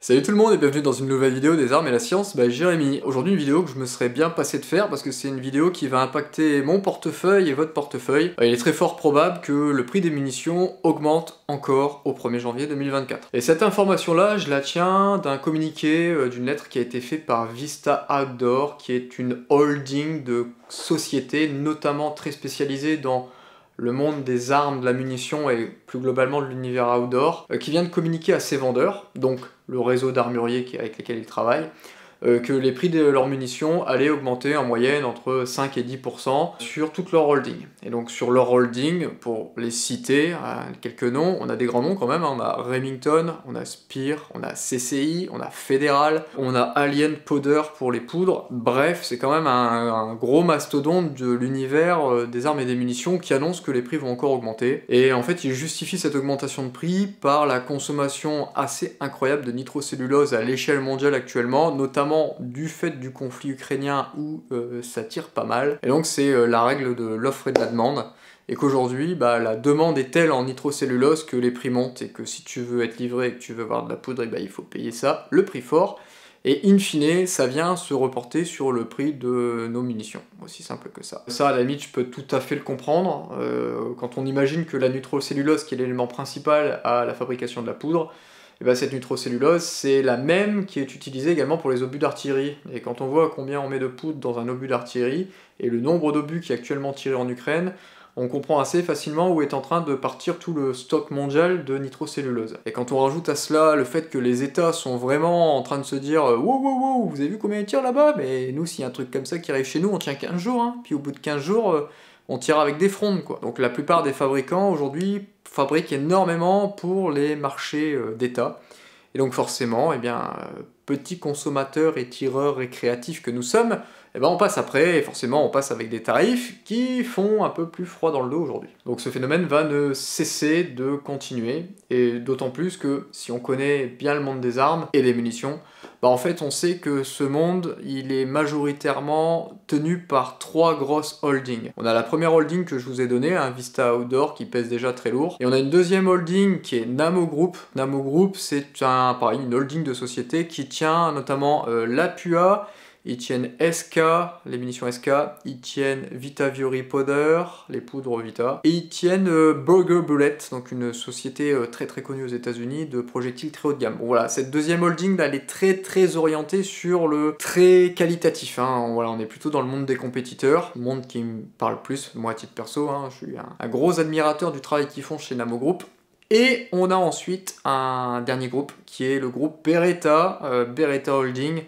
Salut tout le monde et bienvenue dans une nouvelle vidéo des armes et la science by Jérémy. Aujourd'hui une vidéo que je me serais bien passé de faire parce que c'est une vidéo qui va impacter mon portefeuille et votre portefeuille. Il est très fort probable que le prix des munitions augmente encore au 1er janvier 2024. Et cette information là, je la tiens d'un communiqué, d'une lettre qui a été faite par Vista Outdoor, qui est une holding de sociétés notamment très spécialisée dans le monde des armes, de la munition et plus globalement de l'univers outdoor, qui vient de communiquer à ses vendeurs, donc le réseau d'armuriers avec lesquels ils travaillent, que les prix de leurs munitions allaient augmenter en moyenne entre 5 et 10% sur toute leur holding. Et donc sur leur holding, pour les citer, quelques noms, on a des grands noms quand même, hein, on a Remington, on a Speer, on a CCI, on a Federal, on a Alien Powder pour les poudres, bref, c'est quand même un gros mastodonte de l'univers des armes et des munitions qui annonce que les prix vont encore augmenter. Et en fait, il justifie cette augmentation de prix par la consommation assez incroyable de nitrocellulose à l'échelle mondiale actuellement, notamment du fait du conflit ukrainien où ça tire pas mal. Et donc c'est la règle de l'offre et de la demande, et qu'aujourd'hui la demande est telle en nitrocellulose que les prix montent, et que si tu veux être livré et que tu veux avoir de la poudre, il faut payer ça, le prix fort, et in fine, ça vient se reporter sur le prix de nos munitions. Aussi simple que ça. Ça, à la limite, je peux tout à fait le comprendre. Quand on imagine que la nitrocellulose, qui est l'élément principal à la fabrication de la poudre, et bien cette nitrocellulose, c'est la même qui est utilisée également pour les obus d'artillerie. Et quand on voit combien on met de poudre dans un obus d'artillerie, et le nombre d'obus qui est actuellement tiré en Ukraine, on comprend assez facilement où est en train de partir tout le stock mondial de nitrocellulose. Et quand on rajoute à cela le fait que les États sont vraiment en train de se dire « Wow, wow, wow, vous avez vu combien ils tirent là-bas? Mais nous, s'il y a un truc comme ça qui arrive chez nous, on tient 15 jours, hein. Puis au bout de 15 jours, on tire avec des frondes, quoi. » Donc la plupart des fabricants, aujourd'hui, fabriquent énormément pour les marchés d'État. Et donc forcément, petits consommateurs et tireurs récréatifs que nous sommes, on passe après, et forcément on passe avec des tarifs qui font un peu plus froid dans le dos aujourd'hui. Donc ce phénomène va ne cesser de continuer, et d'autant plus que si on connaît bien le monde des armes et des munitions, en fait on sait que ce monde, il est majoritairement tenu par 3 grosses holdings. On a la première holding que je vous ai donnée, un Vista Outdoor, qui pèse déjà très lourd, et on a une deuxième holding qui est Namo Group. Namo Group, c'est pareil, une holding de société qui tient notamment l'APUA, ils tiennent SK, les munitions SK, ils tiennent Vita Fury Powder, les poudres Vita, et ils tiennent Burger Bullet, donc une société très très connue aux États-Unis de projectiles très haut de gamme. Bon, voilà, cette deuxième holding là, elle est très très orientée sur le très qualitatif, hein. Voilà, on est plutôt dans le monde des compétiteurs, monde qui me parle plus, moi à titre perso, hein, je suis un gros admirateur du travail qu'ils font chez Namo Group. Et on a ensuite un dernier groupe qui est le groupe Beretta, Beretta Holding.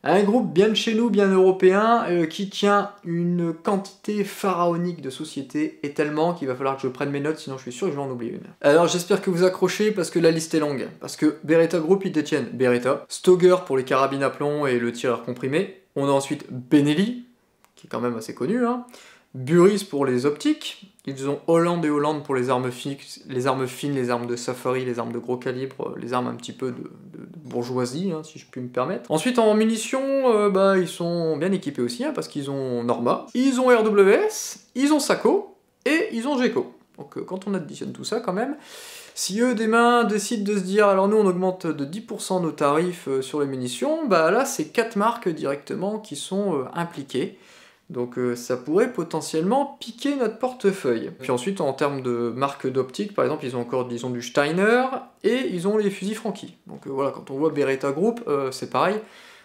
Un groupe bien de chez nous, bien européen, qui tient une quantité pharaonique de sociétés, et tellement qu'il va falloir que je prenne mes notes, sinon je suis sûr que je vais en oublier une. Alors j'espère que vous accrochez, parce que la liste est longue. Parce que Beretta Group, ils détiennent Beretta, Stoeger pour les carabines à plomb et le tireur comprimé, on a ensuite Benelli, qui est quand même assez connu, hein, Burris pour les optiques, ils ont Holland et Holland pour les armes fines, les armes de safari, les armes de gros calibre, les armes un petit peu de bourgeoisie, hein, si je puis me permettre. Ensuite en munitions, ils sont bien équipés aussi, hein, parce qu'ils ont Norma, ils ont RWS, ils ont Sako, et ils ont Geco. Donc quand on additionne tout ça quand même, si eux demain décident de se dire alors nous on augmente de 10% nos tarifs sur les munitions, là c'est 4 marques directement qui sont impliquées. Donc ça pourrait potentiellement piquer notre portefeuille. Puis ensuite, en termes de marque d'optique, par exemple, ils ont encore, disons, du Steiner, et ils ont les fusils Franchi. Donc voilà, quand on voit Beretta Group, c'est pareil.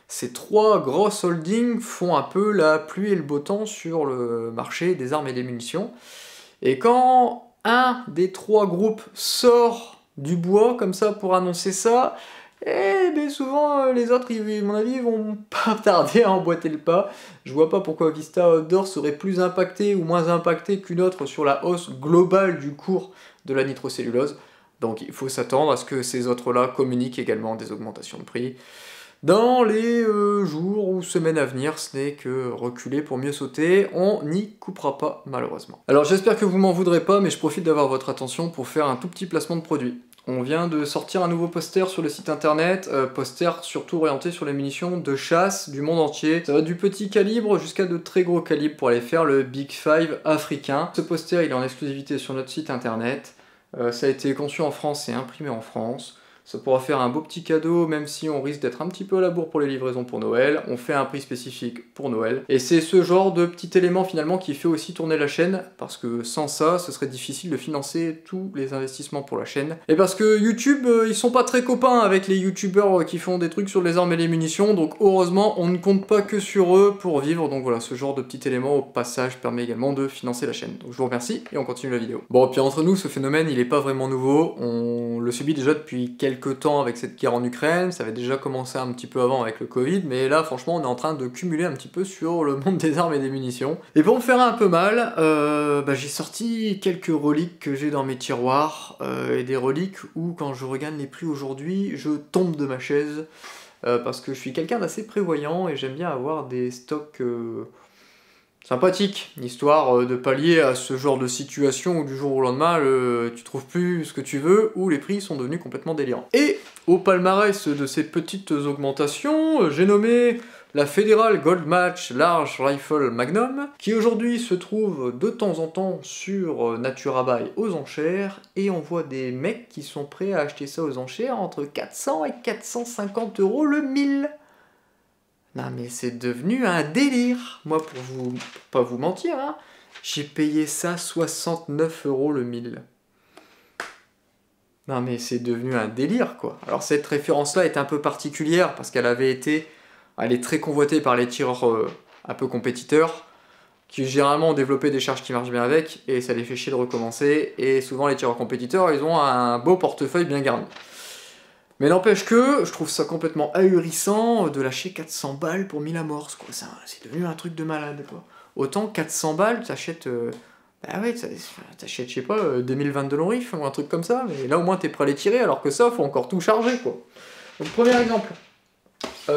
Ces 3 grosses holdings font un peu la pluie et le beau temps sur le marché des armes et des munitions. Et quand un des 3 groupes sort du bois, comme ça, pour annoncer ça, souvent les autres, à mon avis, ils vont pas tarder à emboîter le pas. Je vois pas pourquoi Vista Outdoor serait plus impacté ou moins impacté qu'une autre sur la hausse globale du cours de la nitrocellulose. Donc il faut s'attendre à ce que ces autres-là communiquent également des augmentations de prix. Dans les jours ou semaines à venir, ce n'est que reculer pour mieux sauter, on n'y coupera pas malheureusement. Alors j'espère que vous m'en voudrez pas, mais je profite d'avoir votre attention pour faire un tout petit placement de produit. On vient de sortir un nouveau poster sur le site internet, poster surtout orienté sur les munitions de chasse du monde entier. Ça va du petit calibre jusqu'à de très gros calibres pour aller faire le Big Five africain. Ce poster il est en exclusivité sur notre site internet, ça a été conçu en France et imprimé en France. Ça pourra faire un beau petit cadeau, même si on risque d'être un petit peu à la bourre pour les livraisons pour Noël. On fait un prix spécifique pour Noël. Et c'est ce genre de petit élément finalement qui fait aussi tourner la chaîne, parce que sans ça, ce serait difficile de financer tous les investissements pour la chaîne. Et parce que YouTube, ils sont pas très copains avec les youtubeurs qui font des trucs sur les armes et les munitions, donc heureusement, on ne compte pas que sur eux pour vivre. Donc voilà, ce genre de petit élément au passage permet également de financer la chaîne. Donc je vous remercie et on continue la vidéo. Bon, puis entre nous, ce phénomène, il est pas vraiment nouveau. On le subit déjà depuis quelques temps avec cette guerre en Ukraine, ça avait déjà commencé un petit peu avant avec le Covid, mais là franchement on est en train de cumuler un petit peu sur le monde des armes et des munitions. Et pour me faire un peu mal, j'ai sorti quelques reliques que j'ai dans mes tiroirs, et des reliques où quand je regarde les prix aujourd'hui, je tombe de ma chaise, parce que je suis quelqu'un d'assez prévoyant et j'aime bien avoir des stocks sympathique, histoire de pallier à ce genre de situation où du jour au lendemain, tu trouves plus ce que tu veux, ou les prix sont devenus complètement délirants. Et au palmarès de ces petites augmentations, j'ai nommé la Federal Gold Match Large Rifle Magnum, qui aujourd'hui se trouve de temps en temps sur NaturaBuy aux enchères, et on voit des mecs qui sont prêts à acheter ça aux enchères entre 400 et 450 € le 1000. Non mais c'est devenu un délire. Moi, pour pas vous mentir, hein, j'ai payé ça 69 € le 1000. Non mais c'est devenu un délire, quoi. Alors cette référence-là est un peu particulière, parce qu'elle avait été... Elle est très convoitée par les tireurs un peu compétiteurs, qui généralement ont développé des charges qui marchent bien avec, et ça les fait chier de recommencer, et souvent les tireurs compétiteurs, ils ont un beau portefeuille bien garni. Mais n'empêche que, je trouve ça complètement ahurissant de lâcher 400 balles pour 1000 amorces, quoi. C'est devenu un truc de malade, quoi. Autant 400 balles, t'achètes... bah ouais, t'achètes, je sais pas, 2022 long rifle ou un truc comme ça, mais là au moins t'es prêt à les tirer, alors que ça, faut encore tout charger, quoi. Donc premier exemple.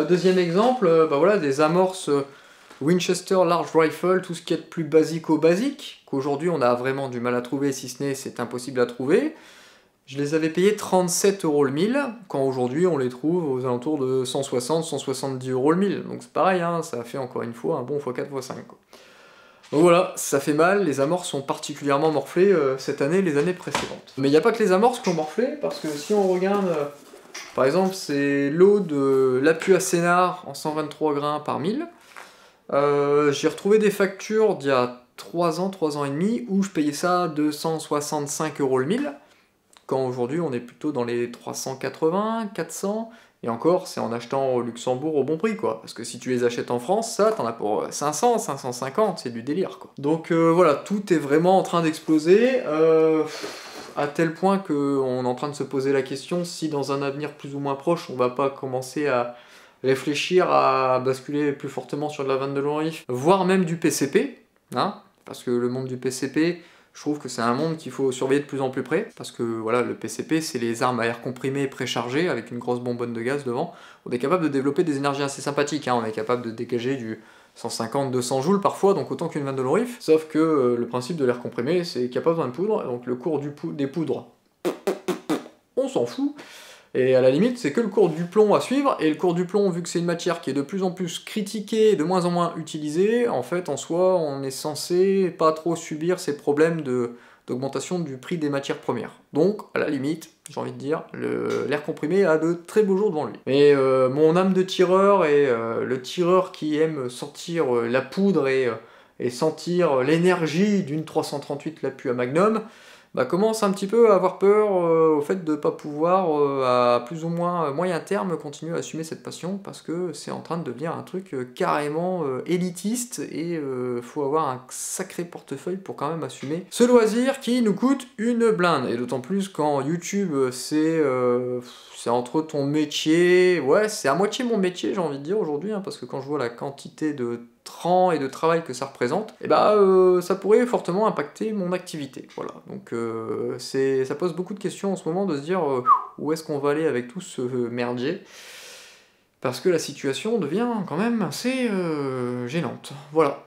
Deuxième exemple, bah voilà, des amorces Winchester Large Rifle, tout ce qui est de plus basique, qu'aujourd'hui on a vraiment du mal à trouver, si ce n'est c'est impossible à trouver. Je les avais payés 37 € le 1000, quand aujourd'hui on les trouve aux alentours de 160-170 € le 1000. Donc c'est pareil, hein, ça fait encore une fois un bon x4 x5. Quoi. Donc voilà, ça fait mal, les amorces sont particulièrement morflées cette année et les années précédentes. Mais il n'y a pas que les amorces qui ont morflé, parce que si on regarde, par exemple, c'est l'eau de l'appui à scénar en 123 grains par 1000. J'ai retrouvé des factures d'il y a 3 ans et demi, où je payais ça 265 € le 1000. Quand aujourd'hui on est plutôt dans les 380, 400, et encore c'est en achetant au Luxembourg au bon prix, quoi. Parce que si tu les achètes en France, ça t'en as pour 500, 550, c'est du délire, quoi. Donc voilà, tout est vraiment en train d'exploser, à tel point qu'on est en train de se poser la question si dans un avenir plus ou moins proche, on va pas commencer à réfléchir à basculer plus fortement sur de la 22 long rifle, voire même du PCP, hein, parce que le monde du PCP... Je trouve que c'est un monde qu'il faut surveiller de plus en plus près, parce que voilà, le PCP, c'est les armes à air comprimé préchargées, avec une grosse bonbonne de gaz devant. On est capable de développer des énergies assez sympathiques, hein. On est capable de dégager du 150-200 joules parfois, donc autant qu'une 22 long rifle, sauf que le principe de l'air comprimé, c'est qu'il n'y a pas besoin de poudre, donc le cours des poudres, on s'en fout. Et à la limite, c'est que le cours du plomb à suivre, et le cours du plomb, vu que c'est une matière qui est de plus en plus critiquée et de moins en moins utilisée, en fait, en soi, on est censé pas trop subir ces problèmes d'augmentation du prix des matières premières. Donc, à la limite, j'ai envie de dire, l'air comprimé a de très beaux jours devant lui. Mais mon âme de tireur, et le tireur qui aime sentir la poudre et sentir l'énergie d'une 338 l'appui à Magnum, bah, commence un petit peu à avoir peur au fait de ne pas pouvoir, à plus ou moins moyen terme, continuer à assumer cette passion, parce que c'est en train de devenir un truc carrément élitiste, et faut avoir un sacré portefeuille pour quand même assumer ce loisir qui nous coûte une blinde, et d'autant plus quand YouTube c'est entre ton métier, ouais c'est à moitié mon métier j'ai envie de dire aujourd'hui, hein, parce que quand je vois la quantité de temps et de travail que ça représente, et bah ça pourrait fortement impacter mon activité, voilà. Donc ça pose beaucoup de questions en ce moment de se dire où est-ce qu'on va aller avec tout ce merdier, parce que la situation devient quand même assez gênante, voilà.